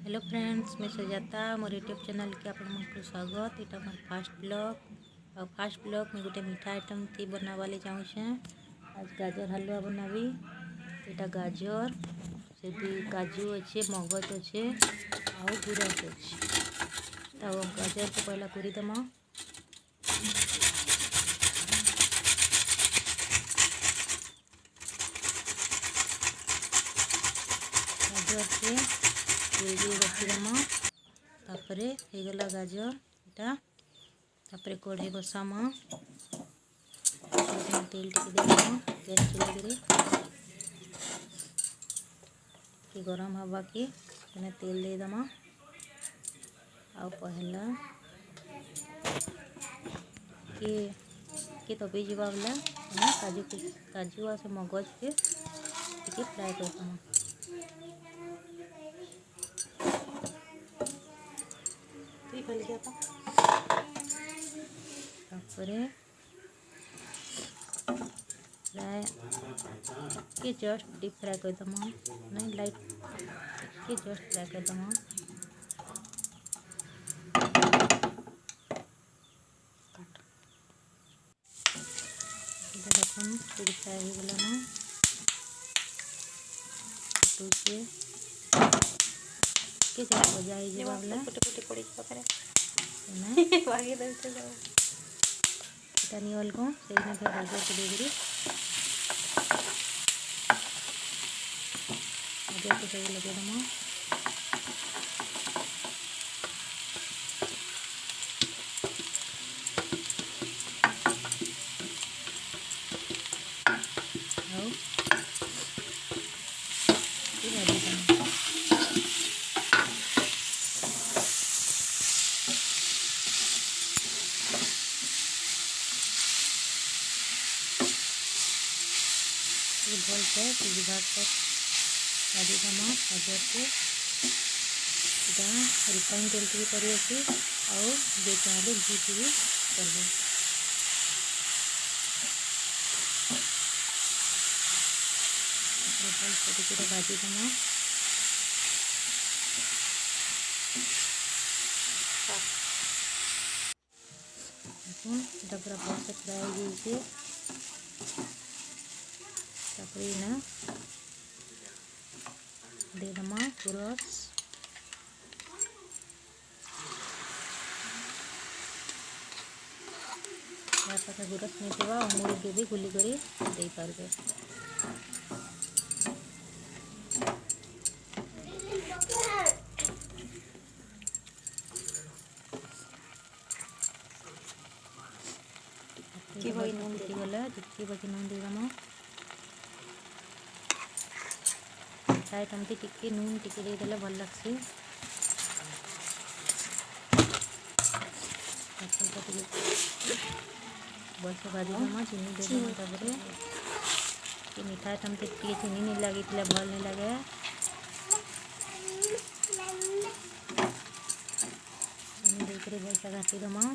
Hello friends, मैं सुजाता मोर YouTube channel के आप स्वागत। यहाँ मोर फास्ट ब्लॉग में गोटे मीठा आइटम थी बनावाले चाहूँचे। आज गाजर हलवा बनाबी। यहाँ गाजर से भी काजू अच्छे, मगज अच्छे आउ गुरस अच्छे। तो गाजर को पहला कुरीदमा। गाजर से रखीदमा। तापरे हो गला गाजर इटा। तापरे कढ़ाई बसामा। तेल टिके देमा। गैस चलाई कि गरम हवा कि तेल दे दमा। आ पहला कि दबी जावा बेला काजू आ से मगज के टिके फ्राए कर दमा। तापरे फ्राए के जस्ट डीप फ्राए कर दमा। नहीं लाइट के जस्ट फ्राए कर दमा। देखो पूरी फ्राई हो गला ना। के जस्ट भजा ही जावा बेला फुटे पड़ी पाखरे नहीं भागी दउते जाओ। এটা নিয়ে অল্প সেই মধ্যে গাজরকে দিয়ে দিই। গাজরকে ସବୁ ଲଗେଇ ଦେମା। ଆଉ ଭାଜି ଦେମା। भल से सीधी भाग तक भाजी देमा। गाजर को रिफाइन तेल भी करी अच्छी आउ जो चाहे घी भी करबे। भल से भाजी देमा। देखो पूरा भल से फ्राई हो ना दे दमा गुरस। पाखे गुरस नहीं थी अमूल के भी गुली करी दे पारबे। गला जितकी बाकी नून दे दमा। आइटम टिके नून टिके देदेले भल लगसी। बस भाजी देमा। चीनी दे देमा। तापरे कि मीठा आइटम टिके चीनी नहीं लगी भल नहीं लगे। चीनी देकर भलसे घाटी देमा।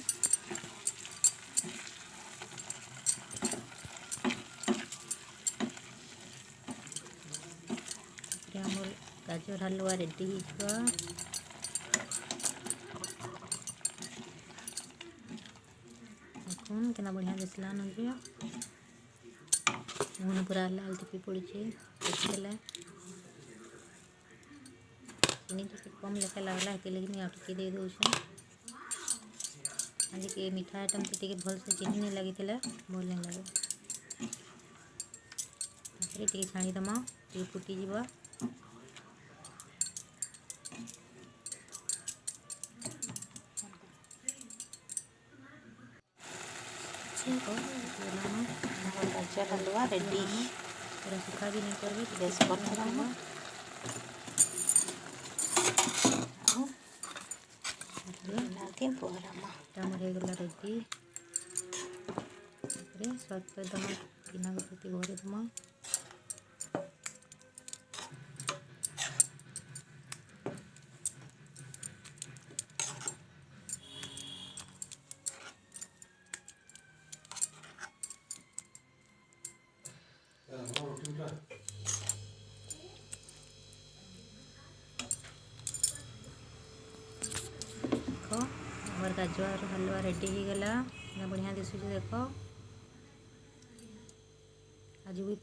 गाजर हलवा रेडी हो। देखो कितना बढ़िया दिसला न पूरा लाल टिपी पड़ी देखला। चीनी टिके कम लेखा लगला है लेकिन आ टिके दे दो। आज के मीठा आइटम टिके भल से चीनी नहीं लगी भल नहीं लगे। टिके छाणी दमा टिके फुटी जीवा। गाजर हलवा रेडी। पूरा सूखा भी नहीं करबे गैस बंद करबा। हो गला रेडी। स्वाद कर दमा। बिना गति भरे दमा। गाजर हलवा रेडी हो गला बढ़िया दिशुच देख आज भी